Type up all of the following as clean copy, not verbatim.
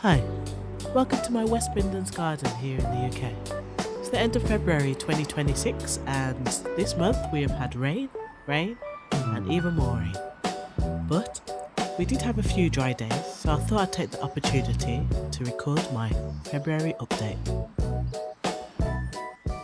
Hi, welcome to my West Midlands garden here in the UK. It's the end of February 2026 and this month we have had rain and even more rain. But we did have a few dry days, so I thought I'd take the opportunity to record my February update.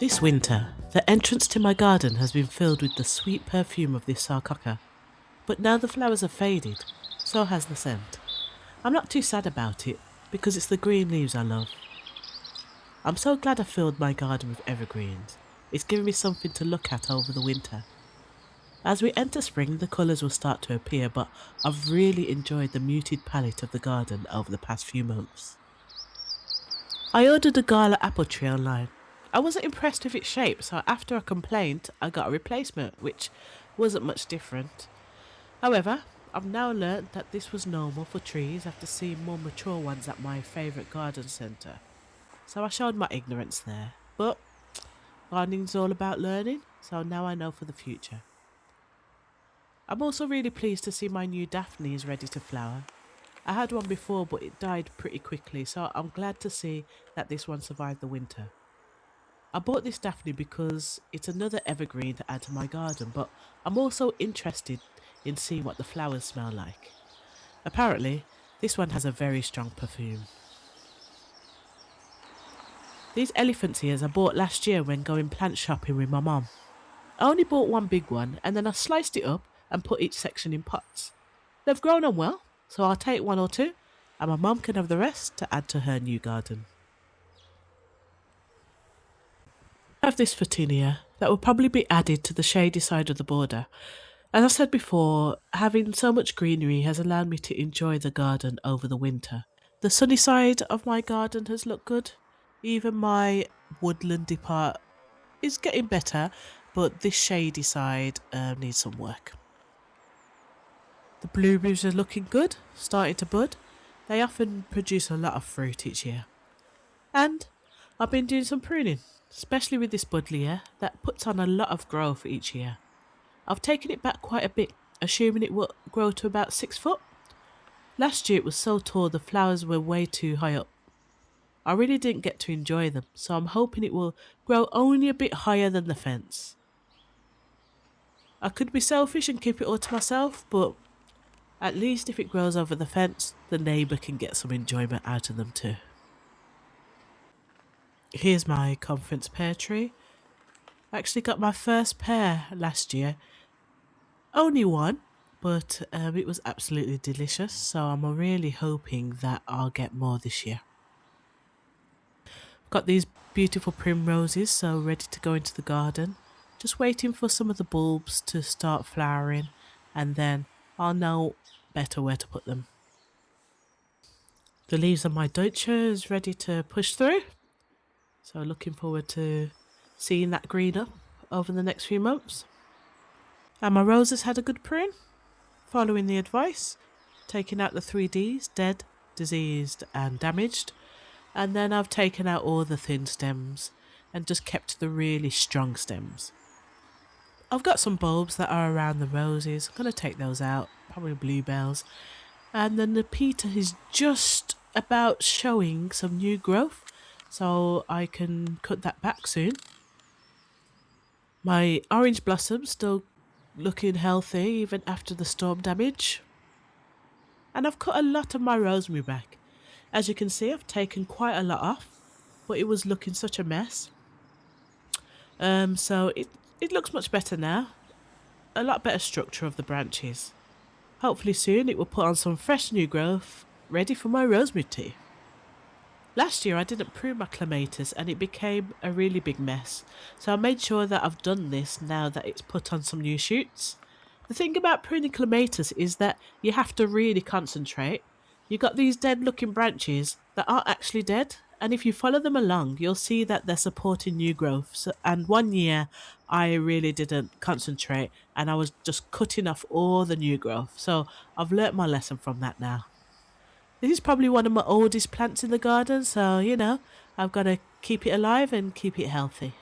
This winter, the entrance to my garden has been filled with the sweet perfume of this sarcocca, but now the flowers have faded, so has the scent. I'm not too sad about it, because it's the green leaves I love. I'm so glad I filled my garden with evergreens. It's given me something to look at over the winter. As we enter spring, the colours will start to appear, but I've really enjoyed the muted palette of the garden over the past few months. I ordered a gala apple tree online. I wasn't impressed with its shape, so after a complaint, I got a replacement, which wasn't much different. However, I've now learnt that this was normal for trees after seeing more mature ones at my favourite garden centre. So I showed my ignorance there. But gardening's all about learning, so now I know for the future. I'm also really pleased to see my new daphne is ready to flower. I had one before but it died pretty quickly, so I'm glad to see that this one survived the winter. I bought this daphne because it's another evergreen to add to my garden, but I'm also interested in seeing what the flowers smell like. Apparently, this one has a very strong perfume. These elephant ears I bought last year when going plant shopping with my mum. I only bought one big one and then I sliced it up and put each section in pots. They've grown on well, so I'll take one or two and my mum can have the rest to add to her new garden. I have this Photinia that will probably be added to the shady side of the border. As I said before, having so much greenery has allowed me to enjoy the garden over the winter. The sunny side of my garden has looked good. Even my woodlandy part is getting better, but this shady side needs some work. The blueberries are looking good, starting to bud. They often produce a lot of fruit each year. And I've been doing some pruning, especially with this buddleia that puts on a lot of growth each year. I've taken it back quite a bit, assuming it will grow to about 6 foot. Last year it was so tall the flowers were way too high up. I really didn't get to enjoy them, so I'm hoping it will grow only a bit higher than the fence. I could be selfish and keep it all to myself, but at least if it grows over the fence, the neighbour can get some enjoyment out of them too. Here's my conference pear tree. I actually got my first pear last year. Only one, but it was absolutely delicious, so I'm really hoping that I'll get more this year. Got these beautiful primroses, so ready to go into the garden. Just waiting for some of the bulbs to start flowering, and then I'll know better where to put them. The leaves on my deutscher is ready to push through, so looking forward to seeing that green up over the next few months. And my roses had a good prune, following the advice, taking out the 3Ds, dead, diseased and damaged, and then I've taken out all the thin stems and just kept the really strong stems. I've got some bulbs that are around the roses. I'm going to take those out, probably bluebells. And then the Peter is just about showing some new growth, so I can cut that back soon. My orange blossoms still looking healthy even after the storm damage. And I've cut a lot of my rosemary back. As you can see, I've taken quite a lot off, but it was looking such a mess. So it looks much better now. A lot better structure of the branches. Hopefully soon it will put on some fresh new growth, ready for my rosemary tea. Last year I didn't prune my clematis and it became a really big mess, so I made sure that I've done this now that it's put on some new shoots. The thing about pruning clematis is that you have to really concentrate. You've got these dead looking branches that aren't actually dead, and if you follow them along you'll see that they're supporting new growth. And one year I really didn't concentrate and I was just cutting off all the new growth, so I've learnt my lesson from that now. This is probably one of my oldest plants in the garden, so I've got to keep it alive and keep it healthy.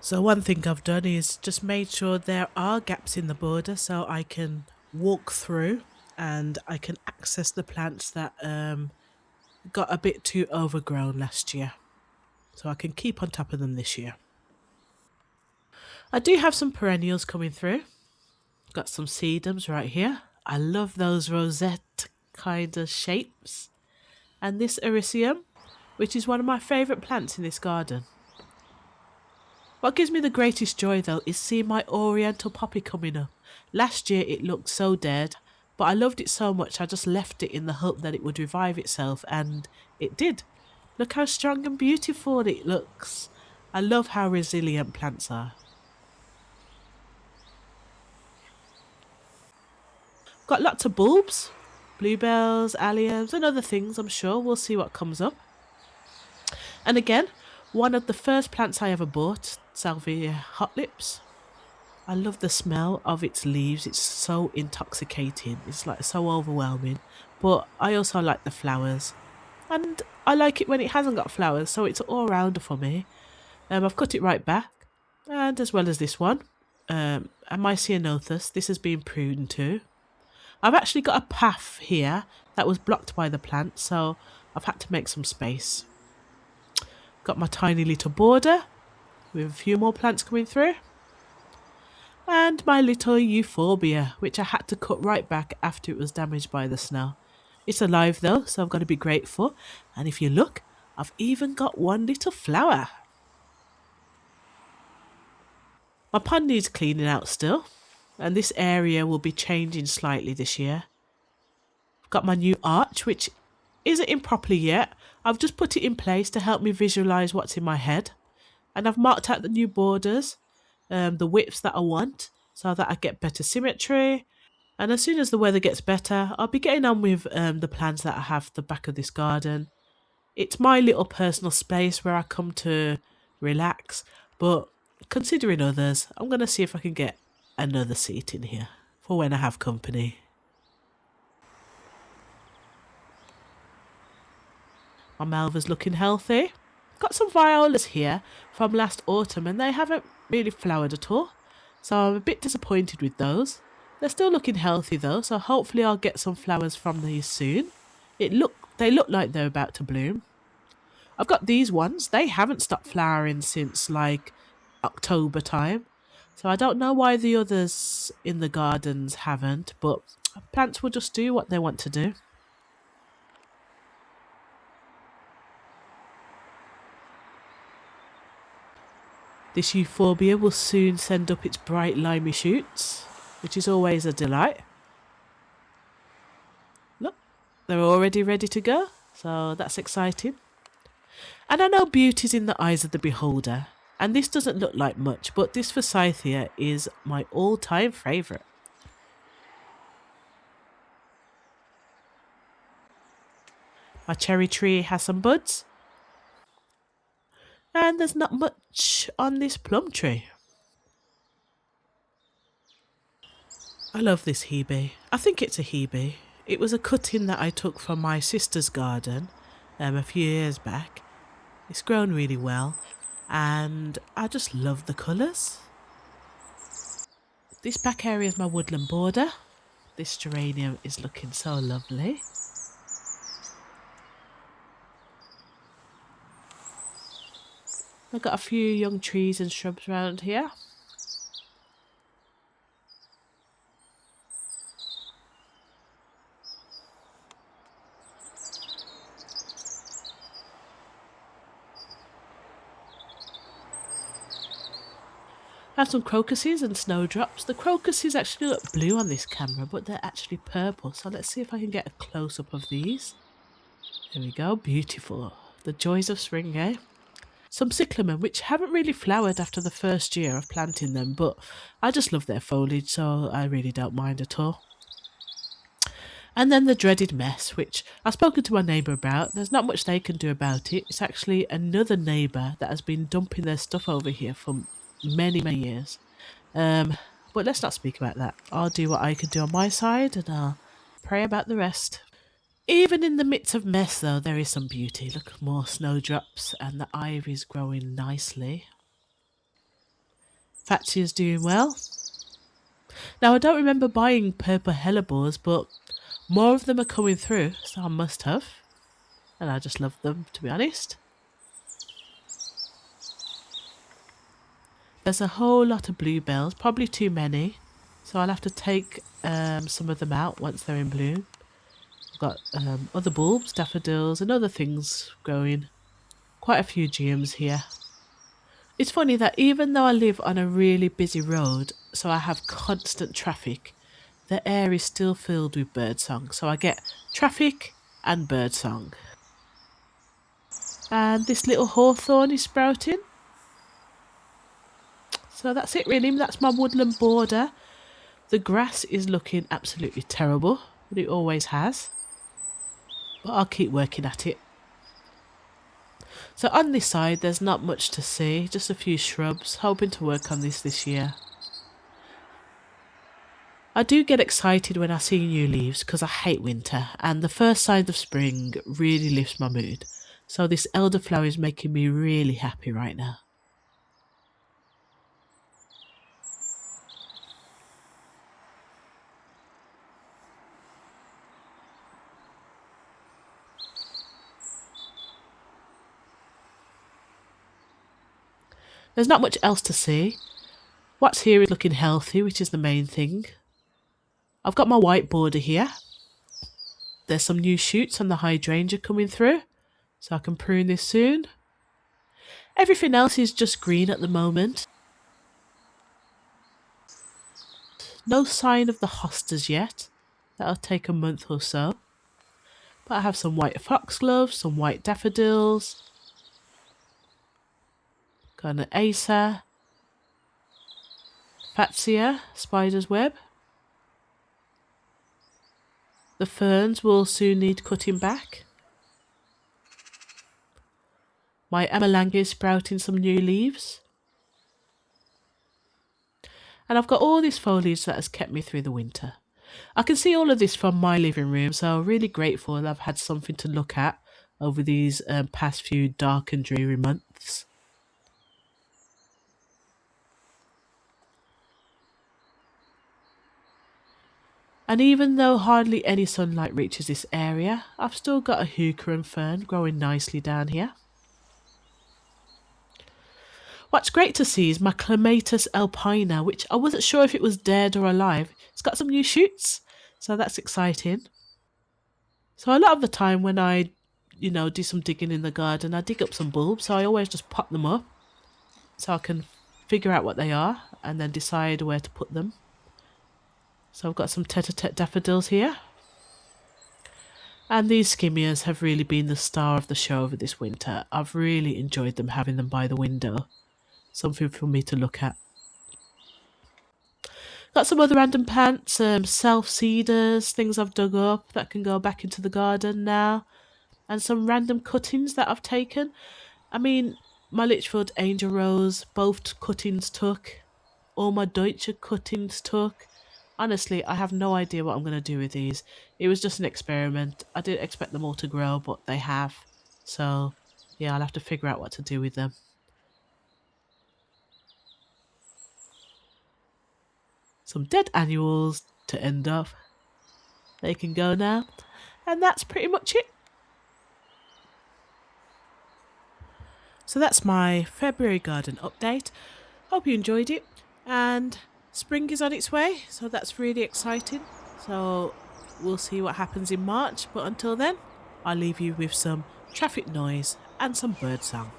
So one thing I've done is just made sure there are gaps in the border so I can walk through and I can access the plants that got a bit too overgrown last year, so I can keep on top of them this year. I do have some perennials coming through. Got some sedums right here. I love those rosette kind of shapes. And this ericium, which is one of my favourite plants in this garden. What gives me the greatest joy though is seeing my oriental poppy coming up. Last year it looked so dead, but I loved it so much I just left it in the hope that it would revive itself, and it did. Look how strong and beautiful it looks. I love how resilient plants are. Got lots of bulbs, bluebells, alliums and other things. I'm sure we'll see what comes up. And again, one of the first plants I ever bought, Salvia hot lips. I love the smell of its leaves. It's so intoxicating. It's like so overwhelming. But I also like the flowers. And I like it when it hasn't got flowers, so it's an all-rounder for me. I've cut it right back. And as well as this one, Amycianothus. This has been pruned too. I've actually got a path here that was blocked by the plant, so I've had to make some space. Got my tiny little border with a few more plants coming through. And my little euphorbia, which I had to cut right back after it was damaged by the snow. It's alive though, so I've got to be grateful. And if you look, I've even got one little flower. My pond needs cleaning out still, and this area will be changing slightly this year. I've got my new arch, which isn't in properly yet. I've just put it in place to help me visualise what's in my head. And I've marked out the new borders, the widths that I want, so that I get better symmetry. And as soon as the weather gets better, I'll be getting on with the plans that I have at the back of this garden. It's my little personal space where I come to relax, but considering others, I'm going to see if I can get another seat in here for when I have company. My malva's looking healthy. Got some violas here from last autumn and they haven't really flowered at all, so I'm a bit disappointed with those. They're still looking healthy though, so hopefully I'll get some flowers from these soon. They look like they're about to bloom. I've got these ones. They haven't stopped flowering since like October time, so I don't know why the others in the gardens haven't, but plants will just do what they want to do. This euphorbia will soon send up its bright limey shoots, which is always a delight. Look, they're already ready to go, so that's exciting. And I know beauty's in the eyes of the beholder, and this doesn't look like much, but this forsythia is my all-time favourite. My cherry tree has some buds. And there's not much on this plum tree. I love this hebe. I think it's a hebe. It was a cutting that I took from my sister's garden a few years back. It's grown really well and I just love the colours. This back area is my woodland border. This geranium is looking so lovely. I've got a few young trees and shrubs around here. I have some crocuses and snowdrops. The crocuses actually look blue on this camera, but they're actually purple. So let's see if I can get a close-up of these. There we go, beautiful. The joys of spring, eh? Some cyclamen, which haven't really flowered after the first year of planting them, but I just love their foliage, so I really don't mind at all. And then the dreaded mess, which I've spoken to my neighbour about. There's not much they can do about it. It's actually another neighbour that has been dumping their stuff over here for many, many years. But let's not speak about that. I'll do what I can do on my side, and I'll pray about the rest. Even in the midst of mess though, there is some beauty. Look, more snowdrops and the ivy's growing nicely. Fatchia's doing well. Now I don't remember buying purple hellebores, but more of them are coming through, so I must have. and I just love them, to be honest. There's a whole lot of bluebells, probably too many, so I'll have to take some of them out once they're in bloom. I've got other bulbs, daffodils and other things growing. Quite a few geums here. It's funny that even though I live on a really busy road, so I have constant traffic, the air is still filled with birdsong. So I get traffic and birdsong. And this little hawthorn is sprouting. So that's it really, that's my woodland border. The grass is looking absolutely terrible, but it always has. But I'll keep working at it. So on this side there's not much to see, just a few shrubs, hoping to work on this year. I do get excited when I see new leaves because I hate winter, and the first signs of spring really lifts my mood. So this elderflower is making me really happy right now. There's not much else to see. What's here is looking healthy, which is the main thing. I've got my white border here. There's some new shoots on the hydrangea coming through, so I can prune this soon. Everything else is just green at the moment. No sign of the hostas yet. That'll take a month or so. But I have some white foxgloves, some white daffodils. Got an acer, fatsia, spider's web. The ferns will soon need cutting back. My amelange is sprouting some new leaves. And I've got all this foliage that has kept me through the winter. I can see all of this from my living room, so I'm really grateful that I've had something to look at over these past few dark and dreary months. And even though hardly any sunlight reaches this area, I've still got a heuchera and fern growing nicely down here. What's great to see is my Clematis alpina, which I wasn't sure if it was dead or alive. It's got some new shoots, so that's exciting. So a lot of the time when I, do some digging in the garden, I dig up some bulbs, so I always just pop them up so I can figure out what they are and then decide where to put them. So I've got some tete-a-tete daffodils here. And these skimmias have really been the star of the show over this winter. I've really enjoyed them, having them by the window. Something for me to look at. Got some other random plants, self-seeders, things I've dug up that can go back into the garden now. And some random cuttings that I've taken. I mean, my Litchfield Angel Rose, both cuttings took. All my Deutsche cuttings took. Honestly, I have no idea what I'm going to do with these. It was just an experiment. I didn't expect them all to grow, but they have. So, yeah, I'll have to figure out what to do with them. Some dead annuals to end off. They can go now. And that's pretty much it. So that's my February garden update. Hope you enjoyed it. And spring is on its way, so that's really exciting. So we'll see what happens in March, but until then, I'll leave you with some traffic noise and some birdsong.